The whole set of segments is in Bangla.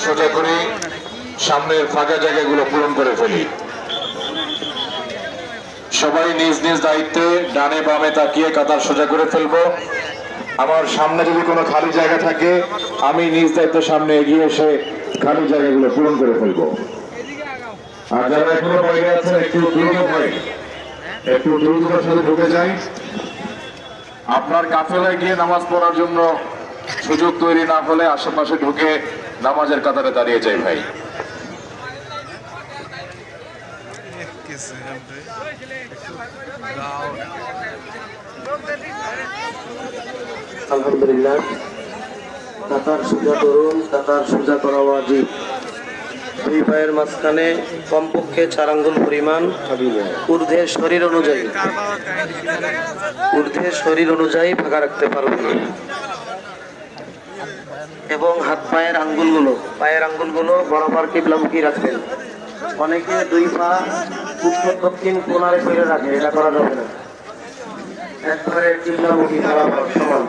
সোজা করি, সামনের ফাঁকা জায়গাগুলো পূরণ করে ফেলি। সবাই নিজ নিজ দায়িত্বে ডানে বামে তাকিয়ে কাতার সোজা করে ফেলবো। আমার সামনে যদি কোনো খালি জায়গা থাকে আমি নিজ দায়িত্বের সামনে এগিয়ে এসে খালি জায়গাগুলো পূরণ করে ফেলবো। আর যারা এখনো বাইরে আছেন একটু দ্রুত হয়, একটু দ্রুততার সাথে ঢুকে যাই। আপনার কাফেলায় গিয়ে নামাজ পড়ার জন্য সুযোগ তৈরি না হলে আশেপাশে ঢুকে নামাজের কাতারে দাঁড়িয়ে যাই ভাই। আলহামদুলিল্লাহ, কাতার সোজা করুন, কাতার সোজা করা ওয়াজিব। দুই পায়ের মাঝখানে কমপক্ষে 4 আঙ্গুল পরিমাণ ঊর্ধ্বের শরীর অনুযায়ী ফাঁকা রাখতে পারবেন এবং হাত পায়ের আঙ্গুলগুলো বরাবর কিবলামুখী রাখবেন। অনেকে 2 পা উত্তর দক্ষিণ কোণারে ফেলে রাখে, এটা করা যাবে না। একবারে কিবলামুখী বরাবর সমান।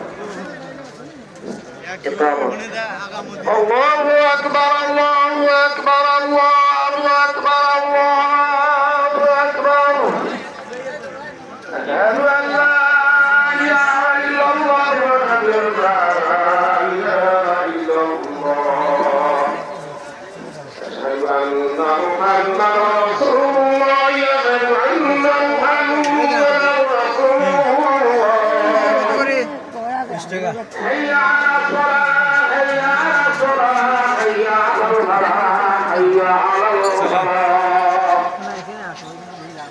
আল্লাহু আকবার, আল্লাহু আকবার, আল্লাহু আকবার, আল্লাহু আকবার। আশহাদু আন লা ইলাহা ইল্লাল্লাহ ওয়া আশহাদু আন্না মুহাম্মাদার রাসূলুল্লাহ। حي على الصلاة، حي على الصلاة، حي على الفلاح، حي على الصلاة.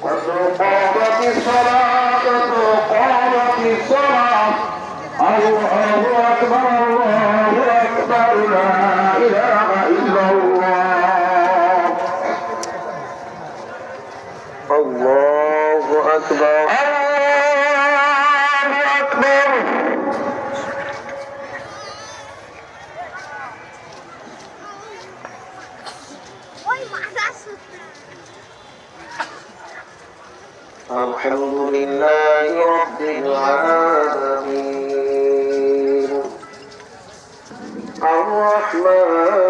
قد قامت الصلاة، قد قامت الصلاة. الله أكبر، الله أكبر، لا إله إلا الله. الله أكبر، الله أكبر. الحمد لله رب العالمين الرحمن